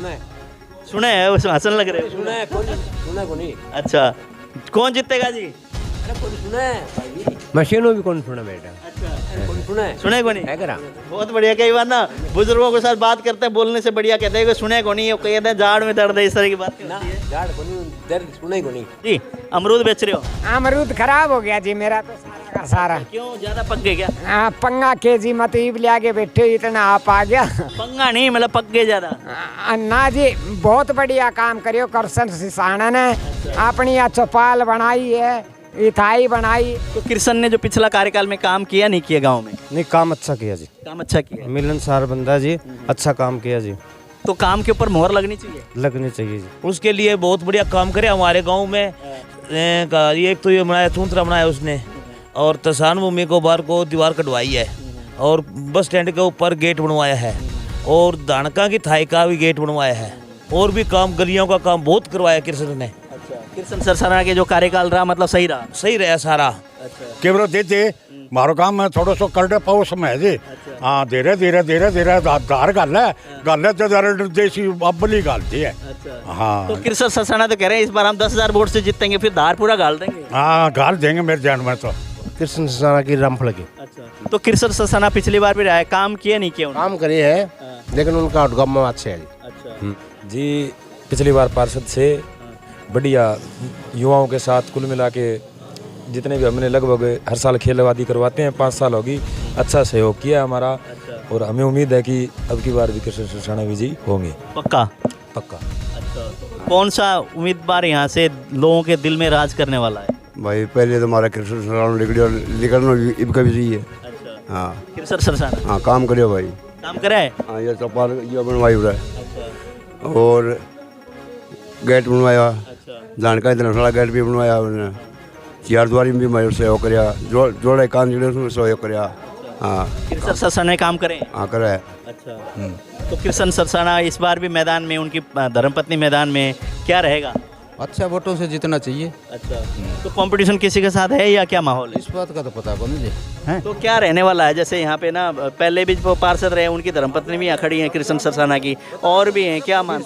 सुने है, उसमें हंसन लग रहे हो। सुना को नहीं। अच्छा, कौन जीतेगा जी? मशीनों भी कौन सुना बेटा। सुने को नहीं है करा। बहुत बढ़िया। कई बार ना बुजुर्गों के साथ बात करते हैं, बोलने से बढ़िया कहते हैं कि सुने को नहीं, कहते हैं जाड़ में दर्द है, इस तरह की बात होती है। जाड़ को नहीं, दर्द सुने को नहीं। जी, अमरूद बेच रहे हो? अमरूद खराब हो गया जी मेरा तो सारा का सारा। क्यों, ज्यादा पक गए क्या? पंगा केजी मतलब ले आगे बैठे इतना आप आ गया। पंगा नहीं, मतलब पक गए ज्यादा। ना जी, बहुत बढ़िया काम करियो करसन सिसाना ने। अपनी चौपाल बनाई है, इथाई बनाई। तो किरसन ने जो पिछला कार्यकाल में काम किया नहीं किया गांव में? नहीं, काम अच्छा किया जी। काम अच्छा किया, मिलनसार बंदा जी, अच्छा काम किया जी। तो काम के ऊपर मोहर लगनी चाहिए। लगनी चाहिए जी। उसके लिए बहुत बढ़िया काम करे हमारे गांव में। एक तो ये बनाया, चूंतरा बनाया उसने, और तसान भूमि को बार को दीवार कटवाई है, और बस स्टैंड के ऊपर गेट बनवाया है, और धानका की थाई का भी गेट बनवाया है, और भी काम गलियों का काम बहुत करवाया कृष्ण ने। किरसन सरसाना के जो कार्यकाल रहा, मतलब सही रहा? सही रहा सारा। केवल देते मारो काम में थोड़ा सो कर पाओ समय जी। हाँ, धीरे धीरे धीरे धीरे धार गल है तो देसी अब्बली गालती है। हाँ, तो किरसन सरसाना तो कह रहे हैं इस बार हम 10,000 वोट से जीतेंगे, फिर धार पूरा गाल देंगे। हाँ, गाल देंगे मेरे जान में तो। कृष्ण ससाना की रंफ लगी। अच्छा, तो किरसन सरसाना पिछली बार भी रहा है, काम किया नहीं किया? काम करे है, लेकिन उनका आउटकम अच्छे है जी। पिछली बार पार्षद से बढ़िया युवाओं के साथ कुल मिला के जितने भी हमने लगभग हर साल खेलवादी करवाते हैं, 5 साल होगी, अच्छा सहयोग किया हमारा। और हमें उम्मीद है कि अब की बार भी कृष्ण सरसाना विजयी होंगे। पक्का? पक्का। अच्छा, कौन सा उम्मीदवार यहाँ से लोगों के दिल में राज करने वाला है? भाई पहले तो हमारा कृष्ण सरसाना निकलना इबका भी चाहिए। अच्छा, हाँ, किरसन सरसाना। हाँ, काम करियो भाई। काम करे है? हाँ, ये चौपाल ये बनवाई हो रहा है, और गेट बनवाया, जानका इतना सारा गेट भी बनवाया उन्होंने, चार द्वारी में भी मैं सहयोग कराया, जोड़े कान जोड़े उसमें सहयोग कराया। हाँ, किरसन सरसाना ने काम करे? हाँ, करा है। अच्छा, तो किरसन सरसाना इस बार भी मैदान में, उनकी धर्मपत्नी मैदान में, क्या रहेगा? अच्छा, वोटों से जितना चाहिए। अच्छा, तो कंपटीशन किसी के साथ है या क्या माहौल है? इस बात का तो पता को नहीं है। तो क्या रहने वाला है? जैसे यहाँ पे ना पहले भी जो पार्षद रहे, उनकी धर्मपत्नी भी यहाँ खड़ी है किरसन सरसाना की, और भी हैं, क्या मान?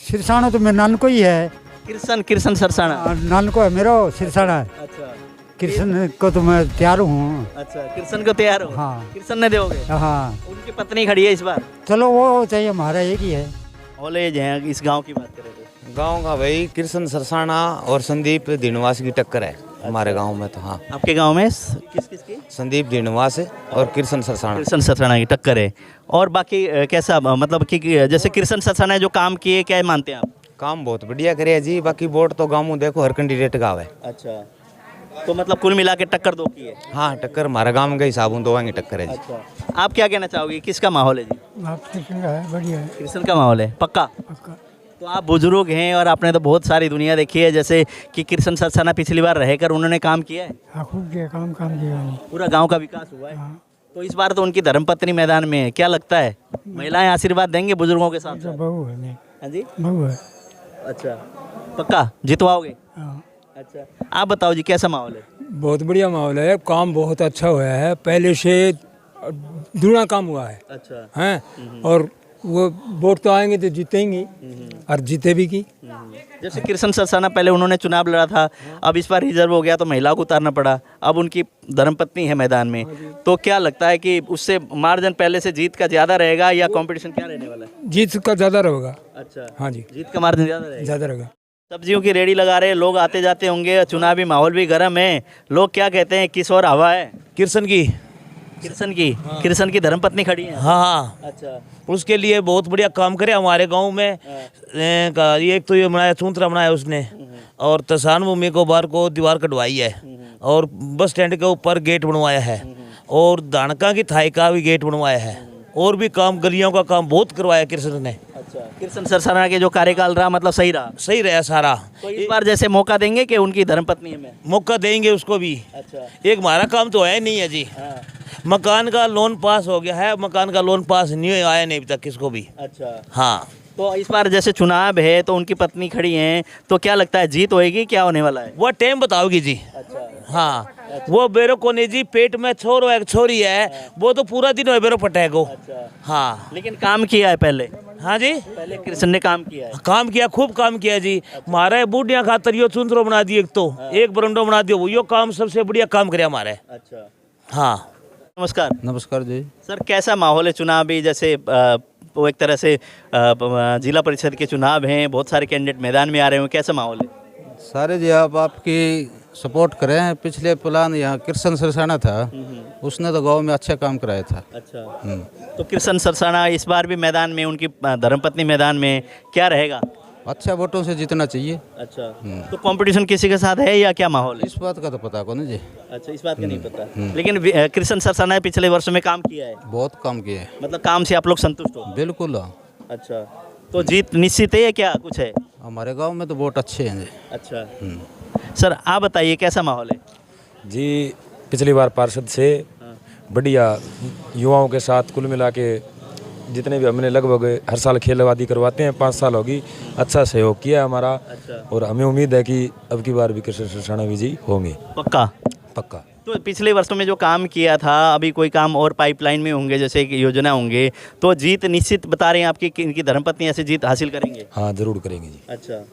सिरसाना तो मेरे नान को ही है। किरसन सरसाना नान को है मेरा सिरसाना। अच्छा, किरसन को तो मैं तैयार हूँ। अच्छा, किरसन को तैयार हो? हाँ। किरसन ने दोगे? हाँ। उनकी पत्नी खड़ी है इस बार। चलो वो चाहिए, हमारा एक ही है। कॉलेज है इस गांव की बात करें तो? गांव का भाई कृष्ण सरसाना और संदीप दीनवास की टक्कर है हमारे गांव में तो। हाँ, आपके गांव में किसकी? संदीप दीनवास और कृष्ण सरसाना। किरसन सरसाना की टक्कर है। और बाकी कैसा, मतलब कि जैसे किरसन सरसाना जो काम किए, क्या मानते हैं आप? काम बहुत बढ़िया करे जी। बाकी वोट तो गाँव में देखो हर कैंडिडेट का है। अच्छा, तो मतलब कुल मिला के टक्कर दो की है? हाँ, टक्कर हमारा गाँव के हिसाब दो आएंगे टक्कर है जी। अच्छा, आप क्या कहना चाहोगे, किसका माहौल है जी? बढ़िया है। किरसन का माहौल है, पक्का? पक्का। तो आप बुजुर्ग हैं और आपने तो बहुत सारी दुनिया देखी है, जैसे कि किरसन सरसाना पिछली बार रहकर उन्होंने काम किया है। हाँ, खूब किया काम किया। पूरा गाँव का विकास हुआ है। तो इस बार तो उनकी धर्मपत्नी मैदान में है, क्या लगता है महिलाएं आशीर्वाद देंगे बुजुर्गों के साथ? बहू है। हाँ जी, बहू है। अच्छा, पक्का जितवाओगे? अच्छा, आप बताओ जी, कैसा माहौल है? बहुत बढ़िया माहौल है, काम बहुत अच्छा हुआ है, पहले से दुगना काम हुआ है। अच्छा, हैं, और वो वोट तो आएंगे तो जीतेंगे, और जीते भी की। जैसे किरसन सरसाना पहले उन्होंने चुनाव लड़ा था, अब इस बार रिजर्व हो गया तो महिला को उतारना पड़ा, अब उनकी धर्मपत्नी है मैदान में, तो क्या लगता है कि उससे मार्जिन पहले से जीत का ज़्यादा रहेगा या कंपटीशन क्या रहने वाला है? जीत का ज़्यादा रहेगा। अच्छा, हाँ जी, जीत का मार्जिन ज़्यादा रहेगा। सब्जियों की रेडी लगा रहे लोग आते जाते होंगे, चुनावी माहौल भी गर्म है, लोग क्या कहते हैं, किस और हवा है? कृष्ण की। हाँ। किरसन की धर्मपत्नी खड़ी है? हाँ। अच्छा, उसके लिए बहुत बढ़िया काम करे हमारे गांव में। एक तो ये बनाया, चूंतरा बनाया उसने, और तसान भूमि को बार को दीवार कटवाई है, और बस स्टैंड के ऊपर गेट बनवाया है, और धानका की थाई का भी गेट बनवाया है, और भी काम गलियों का काम बहुत करवाया कृष्ण ने। अच्छा, किरसन सरसाना के जो कार्यकाल रहा, मतलब सही रहा? सही रहा सारा। तो इस बार जैसे मौका देंगे कि उनकी धर्मपत्नी में? मौका देंगे उसको भी। अच्छा, एक हमारा काम तो है नहीं है जी। हाँ। मकान का लोन पास हो गया है, मकान का लोन पास नहीं आया नहीं अभी तक किसको भी। अच्छा, हाँ, तो इस बार जैसे चुनाव है तो उनकी पत्नी खड़ी हैं, तो क्या लगता है जीत होएगी, क्या होने वाला है? वो टाइम बताओगी जी। अच्छा, हाँ, वो बेरो को नहीं जी, पेट में छोरी है, वो तो पूरा दिन बेरो पटेगो। अच्छा, हाँ, लेकिन काम किया है पहले। हाँ जी, पहले कृष्ण ने काम किया है। काम किया, खूब काम किया जी। हमारे बूढ़िया खातर यो चुंदरो बना दिए, एक तो एक बरंडो बना दियो, वो यो काम सबसे बढ़िया काम करे हमारे। अच्छा, हाँ नमस्कार। नमस्कार जी। सर कैसा माहौल है चुनावी? जैसे वो एक तरह से जिला परिषद के चुनाव हैं, बहुत सारे कैंडिडेट मैदान में आ रहे हैं, कैसा माहौल है? सारे जी आप आपकी सपोर्ट करें। पिछले प्लान यहाँ कृष्ण सरसाना था, उसने तो गांव में अच्छा काम कराया था। अच्छा, तो कृष्ण सरसाना इस बार भी मैदान में, उनकी धर्मपत्नी मैदान में, क्या रहेगा? अच्छा वोटों से जीतना चाहिए। अच्छा, तो कंपटीशन किसी के साथ है या क्या माहौल है? इस बात का तो पता को नहीं जी। अच्छा, इस बात का नहीं पता, लेकिन कृष्ण सरसाना पिछले वर्षों में काम किया है। बहुत काम किया है। मतलब काम से आप लोग संतुष्ट हो? बिल्कुल। अच्छा, तो जीत निश्चित है या क्या कुछ है? हमारे गांव में तो वोट अच्छे हैं जी। अच्छा, सर आप बताइए कैसा माहौल है? जी पिछली बार पार्षद से बढ़िया युवाओं के साथ कुल मिला के जितने भी हमने लगभग हर साल खेल वादी करवाते हैं, 5 साल होगी, अच्छा सहयोग किया है हमारा। और हमें उम्मीद है कि अब की बार भी कृष्ण सरसाना विजयी होंगे। पक्का? पक्का। तो पिछले वर्षों में जो काम किया था, अभी कोई काम और पाइपलाइन में होंगे, जैसे एक योजना होंगे, तो जीत निश्चित बता रहे हैं आपकी कि इनकी धर्मपत्नी ऐसे जीत हासिल करेंगे? हाँ जरूर करेंगे जी। अच्छा,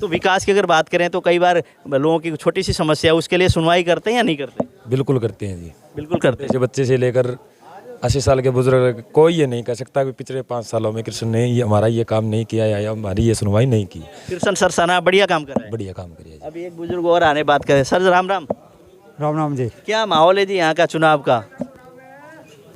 तो विकास की अगर बात करें तो कई बार लोगों की छोटी सी समस्या है, उसके लिए सुनवाई करते हैं या नहीं करते? बिल्कुल करते हैं जी, बिल्कुल करते हैं। जैसे बच्चे से लेकर 80 साल के बुजुर्ग, कोई ये नहीं कह सकता कि पिछले 5 सालों में कृष्ण ने ये हमारा ये काम नहीं किया या हमारी ये सुनवाई नहीं की। कृष्ण सरसाना बढ़िया काम कर रहा है। बढ़िया काम करिए। अभी एक बुजुर्ग और आने बात करें। सर राम राम। राम राम जी। क्या माहौल है जी यहाँ का चुनाव का?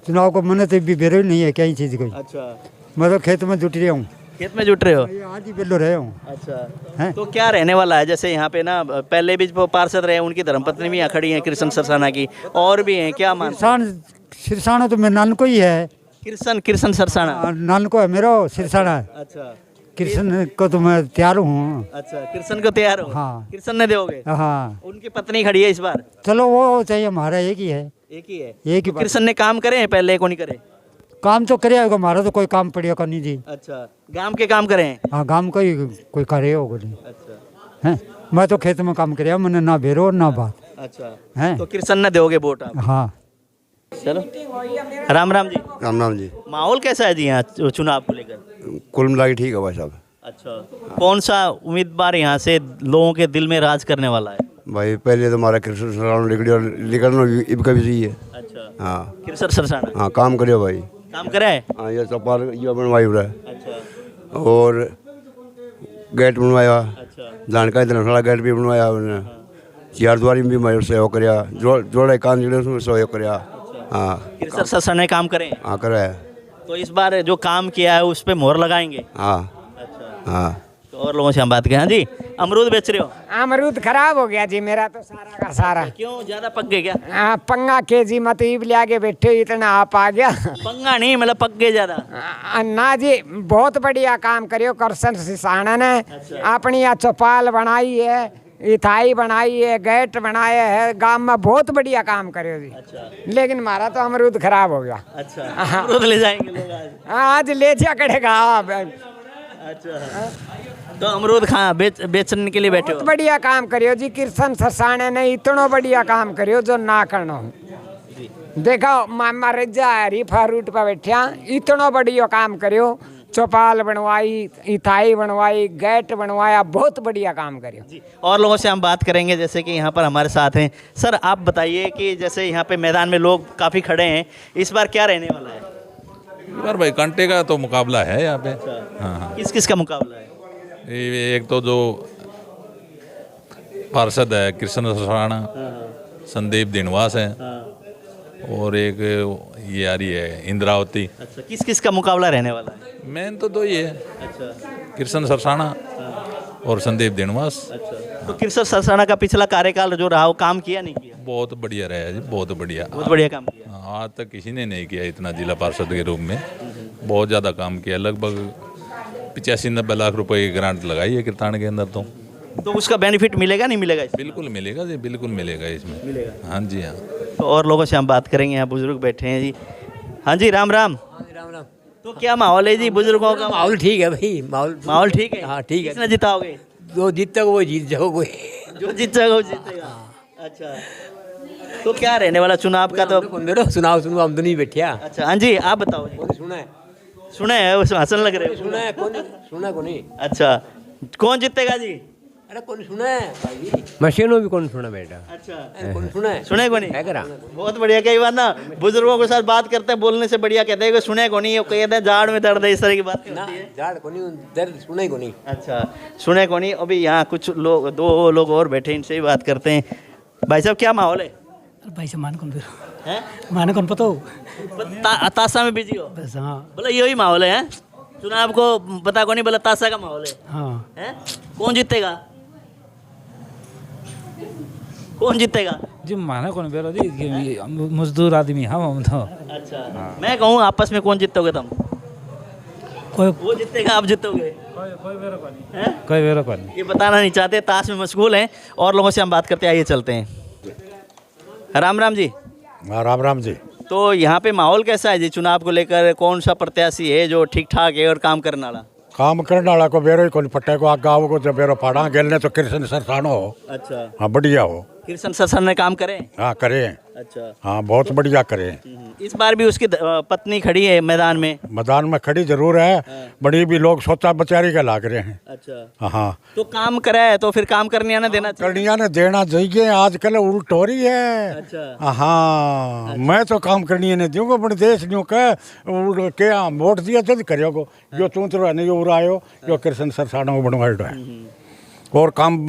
चुनाव को मैंने तो भी बेरो नहीं है क्या चीज़ कोई। अच्छा, मैं तो खेत में जुट रहा हूँ। खेत में जुट रहे हो? आज ही बेलो रहे हूँ। अच्छा, तो क्या रहने वाला है? जैसे यहाँ पे ना पहले भी जो पार्षद रहे, उनकी धर्मपत्नी भी यहाँ खड़ी है कृष्ण सरसाना की, और भी हैं, क्या मान? सिरसाना तो मेरे नान को ही है। कृष्ण सरसाना नान को है मेरा सिरसाना। अच्छा, कृष्ण को तो मैं तैयार हूँ। अच्छा, कृष्ण को तैयार हो? हाँ। कृष्ण ने दोगे? हाँ। उनकी पत्नी खड़ी है इस बार? चलो वो चाहिए, हमारा एक ही है। एक ही है? एक ही। कृष्ण ने काम करे हैं पहले, को नहीं करे? काम तो करे होगा, हमारा तो कोई काम पड़ेगा करनी जी। अच्छा, गांव के काम करे हैं? हाँ, गांव का ही कोई करे होगा नहीं। अच्छा, हैं, मैं तो खेत में काम करे, मैंने ना बेरो और ना बात। अच्छा, हैं, तो कृष्ण ने दोगे वोट आप? हाँ। चलो, राम राम जी। राम राम जी। माहौल कैसा है जी यहाँ चुनाव को लेकर? कुल मिला के ठीक है भाई साहब। अच्छा, कौन सा उम्मीदवार यहाँ से लोगों के दिल में राज करने वाला है? भाई पहले तो हमारा कृष्ण सरसाना निकलना इबका भी सही है। अच्छा, हाँ कृष्ण सरसाना हाँ, काम करियो भाई। काम करे है? हाँ, ये चौपाल ये बनवाई रहा है। अच्छा, और गेट बनवाया, अच्छा, जानका धर्मशाला गेट भी बनवाया उन्होंने। 4 द्वारी में भी मैं सहयोग कराया, जोड़े कान जिले उसमें सहयोग कराया। हाँ, कृष्ण सरसाना ने काम करे? हाँ कराया। तो इस बार जो काम किया है उस पर मोहर लगाएंगे? हाँ। अच्छा, हाँ, तो और लोगों से हम बात करें। हाँ जी, अमरूद बेच रहे हो? अमरूद खराब हो गया जी मेरा तो सारा का सारा। क्यों, ज्यादा पक गए क्या? पंगा के जी मत ईब ले आगे बैठे इतना आप आ गया। पंगा नहीं, मतलब पक गए ज्यादा? ना जी, बहुत बढ़िया काम करियो कृष्ण सरसाना ने। अपनी चौपाल बनाई है, इथाई बनाई है, गेट बनाया है, गांव में बहुत बढ़िया काम करियो जी। अच्छा, लेकिन हमारा तो अमरूद खराब हो गया। अच्छा, अमरूद ले जाएंगे लोग आज? आज ले जा करेगा। अच्छा, तो अमरूद खा बेचने के लिए बैठे हो? बहुत बढ़िया काम करियो जी कृष्ण सरसाने ने, इतना बढ़िया काम करियो जो ना करना। देखो मामा रजा हरीफा रूट पर बैठा, इतना बढ़िया काम करियो। चौपाल बनवाई, इथाई बनवाई, गेट बनवाया, बहुत बढ़िया काम करियो जी। और लोगों से हम बात करेंगे, जैसे कि यहाँ पर हमारे साथ हैं। सर आप बताइए कि जैसे यहाँ पे मैदान में लोग काफ़ी खड़े हैं, इस बार क्या रहने वाला है? इस बार भाई कांटे का तो मुकाबला है यहाँ पे। हाँ, किस किस का मुकाबला है? एक तो जो पार्षद है कृष्ण सरसाना, संदीप दिनवास है, और एक ये आ रही है इंद्रावती। अच्छा, किस किस का मुकाबला रहने वाला है? मेन तो दो ही है। अच्छा, कृष्ण सरसाना और संदीप दिनवास। अच्छा, तो कृष्ण सरसाना का पिछला कार्यकाल जो रहा वो काम किया नहीं किया? बहुत बढ़िया रहा जी, बहुत बढ़िया। बहुत बढ़िया काम किया। आज तक किसी ने नहीं किया इतना जिला पार्षद के रूप में। बहुत ज़्यादा काम किया, लगभग 85-90 लाख रुपए की ग्रांट लगाई है कीर्तान के अंदर। तो उसका बेनिफिट मिलेगा नहीं मिलेगा? बिल्कुल मिलेगा जी, बिल्कुल मिलेगा इसमें। मिलेगा? हाँ जी हाँ। तो और लोगों से हम बात करेंगे, यहाँ बुजुर्ग बैठे हैं जी। हाँ जी, राम राम। राम राम। तो क्या माहौल है जी बुजुर्गों का? माहौल ठीक है भाई, माहौल ठीक है। हाँ ठीक है। किसने जिताओगे? जो जीतेगा वो जीत जाओगे। जो जीतेगा वो जीतेगा। अच्छा, तो क्या रहने वाला चुनाव का? तो सुनाओ हम तो नहीं बैठे। अच्छा, हाँ जी आप बताओ जी। सुना है सुने है, उसमें हंसन लग रहे हो। सुना को नहीं। अच्छा, कौन जीतेगा जी? अरे कौन सुना है भाई? मशीनों भी कौन सुना बेटा? अच्छा, कौन सुना है? सुने को नहीं? है करा बहुत बढ़िया। कई बार ना बुजुर्गों के साथ बात करते हैं, बोलने से बढ़िया कहते हैं कि सुने को नहीं, ये कहते हैं जाड़ में दर्द है, इस तरह की बात ना करती है। झाड़ को नहीं, दर्द सुना ही को नहीं। अच्छा, सुने को नहीं। अभी यहाँ कुछ लोग, 2 लोग और बैठे, इनसे ही बात करते हैं। भाई साहब, क्या माहौल है? भाई से मान कौन हैं? माने कौन पता हो? ताशा में बिजी हो? बस हाँ बोला यही माहौल है, हैं? चुनाव को पता को नहीं, बोला ताशा का माहौल है। हाँ। हैं? कौन जीतेगा? कौन जीतेगा? जी माने कौन बेरो जी, मजदूर आदमी हम तो। अच्छा, मैं कहूँ आपस में कौन जीतोगे तुम? कोई वो जीतेगा, आप जीतोगे? कोई बेरो कौन। ये बताना नहीं चाहते, ताश में मशगूल हैं। और लोगों से हम बात करते हैं, आइए चलते हैं। राम राम जी। राम राम जी। तो यहाँ पे माहौल कैसा है जी चुनाव को लेकर? कौन सा प्रत्याशी है जो ठीक ठाक है और काम करने वाला? काम करने वाला को बेरो ही कोई पट्टे को आग गाँव को जब बेरो फाड़ा गेलने तो कृष्ण सरसानो हो। अच्छा, हाँ बढ़िया हो। कृष्ण सर ने काम करे? हाँ करे। अच्छा, हाँ बहुत बढ़िया करे। इस बार भी उसकी पत्नी खड़ी है मैदान में? मैदान में खड़ी जरूर है, बड़ी भी लोग सोचा बेचारी का लाग रहे हैं। अच्छा, हाँ तो काम करा है तो फिर काम करने आना देना चाहिए। करनिया ने देना चाहिए, आजकल उल्ट हो रही है। अच्छा, हाँ मैं तो काम करनी नहीं दूंगा, अपने देश न्यू के वोट दिया जल्द करियो जो तू तो नहीं हो रहा हो जो कृष्ण सरसाना बनवाई है। और काम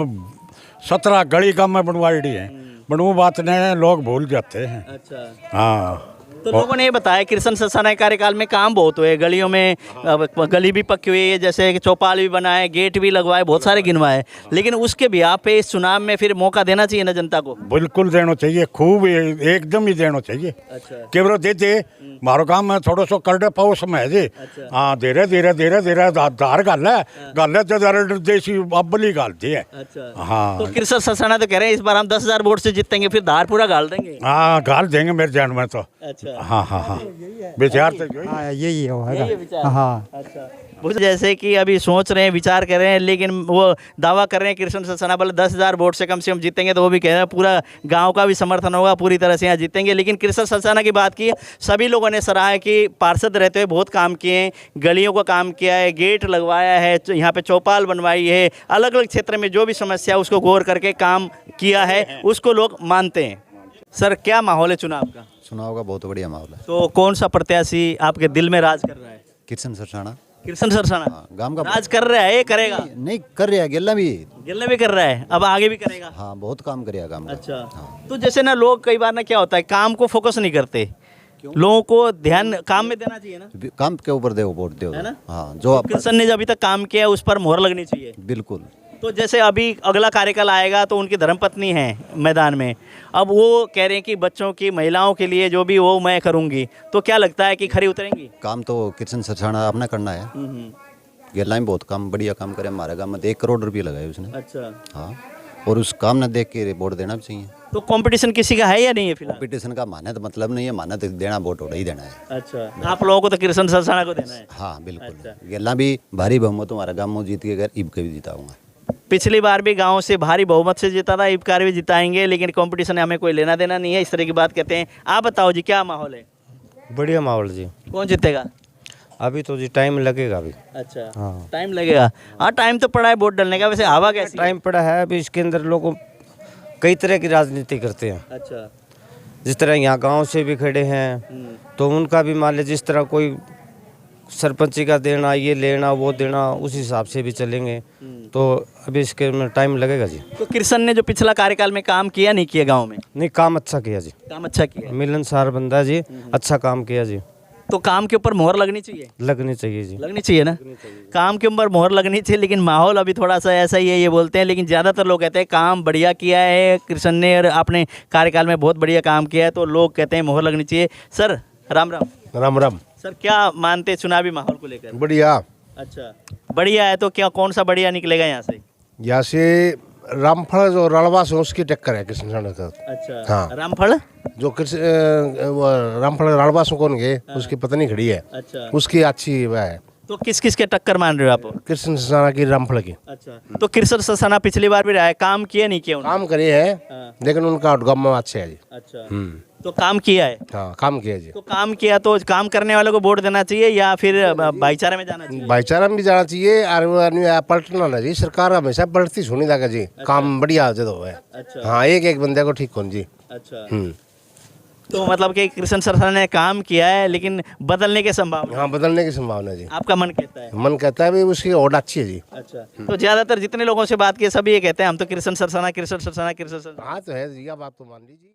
17 गली काम में बनवाई है, बनू बात ने लोग भूल जाते हैं। अच्छा, हाँ तो लोगों ने ये बताया कृष्ण सरसाना के कार्यकाल में काम बहुत हुए, गलियों में गली भी पक्की हुई है, जैसे चौपाल भी बनाए, गेट भी लगवाए, बहुत सारे गिनवाए। लेकिन उसके भी आप पे इस चुनाव में फिर मौका देना चाहिए ना जनता को? बिल्कुल देना चाहिए, खूब एकदम ही देना चाहिए। अच्छा, केवल देते मारो काम में थोड़ा सो कर दे पाओ समय जी। हाँ धीरे धीरे धीरे धीरे धार गल है जो देसी अब्बली गालती है। अच्छा, हाँ तो कृष्ण सरसाना तो कह रहे हैं इस बार हम 10,000 वोट से जीतेंगे, फिर धार पूरा गाल देंगे। हाँ गाल देंगे मेरे जान में तो। अच्छा, हाँ हाँ हाँ विचार तो यही यही है विचार। हाँ। अच्छा, जैसे कि अभी सोच रहे हैं, विचार कर रहे हैं, लेकिन वो दावा कर रहे हैं कृष्ण सरसाना बोले 10,000 वोट से कम जीतेंगे, तो वो भी कह रहे हैं पूरा गांव का भी समर्थन होगा, पूरी तरह से यहाँ जीतेंगे। लेकिन कृष्ण सरसाना की बात की, सभी लोगों ने सराहा है कि पार्षद रहते हुए बहुत काम किए हैं, गलियों का काम किया है, गेट लगवाया है, यहाँ पे चौपाल बनवाई है, अलग अलग क्षेत्र में जो भी समस्या है उसको गौर करके काम किया है, उसको लोग मानते हैं। सर, क्या माहौल है चुनाव का? चुनाव का बहुत बढ़िया माहौल है। तो कौन सा प्रत्याशी आपके दिल में राज कर रहा है? कृष्ण सरसाना। कृष्ण सरसाना गांव का राज कर रहा है, ये करेगा? नहीं कर रहा है, गेला भी कर रहा है, अब आगे भी करेगा। हाँ बहुत काम करेगा काम का। अच्छा, तो जैसे ना लोग कई बार ना क्या होता है, काम को फोकस नहीं करते, लोगों को ध्यान काम में देना चाहिए ना, काम के ऊपर दो वोट दो, है ना? हाँ जो आप कृष्ण ने अभी तक काम किया है उस पर मोहर लगनी चाहिए। बिल्कुल। तो जैसे अभी अगला कार्यकाल आएगा तो उनकी धर्मपत्नी है मैदान में, अब वो कह रहे हैं कि बच्चों की, महिलाओं के लिए जो भी वो मैं करूंगी, तो क्या लगता है कि खरी उतरेंगी? काम तो कृष्ण सरसाना अपना करना है। गेला में बहुत काम बढ़िया काम करे, हमारे गाँव में 1 करोड़ रुपये लगाए उसने। अच्छा, हाँ, और उस काम ने देख के वोट देना भी चाहिए। तो कंपटीशन किसी का है या नहीं है फिलहाल? कंपटीशन का माने तो मतलब नहीं है, माने तो देना वोट उड़ा ही देना है। अच्छा, आप लोगों को तो कृष्ण सरसाना को देना है? हाँ बिल्कुल। गेला भी भारी बहुमत तुम्हारा गाँव में जीत के अगर इब के भी जिताऊंगा। पिछली बार भी गांव से भारी बहुमत से जीता था, इब कार भी जिताएंगे, लेकिन कंपटीशन हमें कोई लेना देना नहीं है, इस तरह की बात कहते हैं। आप बताओ जी, क्या माहौल है? बढ़िया माहौल जी। कौन जीतेगा? अभी तो जी टाइम लगेगा अभी। अच्छा, हाँ टाइम लगेगा। हाँ, टाइम तो पड़ा है वोट डालने का। वैसे हवा कैसी? टाइम पड़ा है अभी, इसके अंदर लोग कई तरह की राजनीति करते हैं। अच्छा, जिस तरह यहाँ गांव से भी खड़े हैं तो उनका भी मान लीजिए, जिस तरह कोई सरपंची का देना, ये लेना वो देना, उस हिसाब से भी चलेंगे। तो अभी इसके में टाइम लगेगा जी। तो कृष्ण ने जो पिछला कार्यकाल में काम किया नहीं किया गांव में? नहीं, काम अच्छा किया जी। काम अच्छा किया, मिलनसार बंदा जी, अच्छा काम किया जी। तो काम के ऊपर मोहर लगनी चाहिए? लगनी चाहिए जी। लगनी चाहिए ना, काम के ऊपर मोहर लगनी चाहिए। लेकिन माहौल अभी थोड़ा सा ऐसा ही है, ये बोलते हैं, लेकिन ज़्यादातर लोग कहते हैं काम बढ़िया किया है कृष्ण ने और अपने कार्यकाल में बहुत बढ़िया काम किया है, तो लोग कहते हैं मोहर लगनी चाहिए। सर, राम राम। राम राम। सर, क्या मानते चुनावी माहौल को लेकर? बढ़िया। अच्छा, बढ़िया है, तो क्या कौन सा बढ़िया निकलेगा यहाँ से? यहाँ से रामफल जो रणवा से उसकी टक्कर है कृष्ण सरसाना का। अच्छा, हाँ। रामफल जो रामफल रणवा से कौन गए, उसकी पत्नी खड़ी है। अच्छा, उसकी अच्छी वह है। तो किस किस के टक्कर मान रहे हो आप? कृष्ण सरसाना की रामफल की। अच्छा, तो कृष्ण सरसाना पिछली बार भी रहा है, काम किया नहीं किया उन्होंने? काम करे है लेकिन उनका आउटकम अच्छे है जी। अच्छा, तो काम किया है। हाँ काम किया जी। तो काम किया तो काम करने वालों को वोट देना चाहिए या फिर भाईचारे में जाना चाहिए? भाईचारा में भी जाना चाहिए और वो आदमी पलटना ना जी। सरकार हमेशा पलटती सुनी लगा जी। काम बढ़िया जब है। अच्छा, हाँ एक एक बंदे को ठीक कौन जी। अच्छा, तो मतलब कि कृष्ण सरसाना ने काम किया है लेकिन बदलने की संभावना? हाँ बदलने की संभावना जी। आपका मन कहता है? मन कहता है भाई उसकी ओर अच्छी है जी। अच्छा, तो ज्यादातर जितने लोगों से बात की सभी ये कहते हैं हम तो कृष्ण सरसाना कृष्ण सरसाना कृष्ण सरसाना। हाँ तो है जी, अब आप तो मान लीजिए।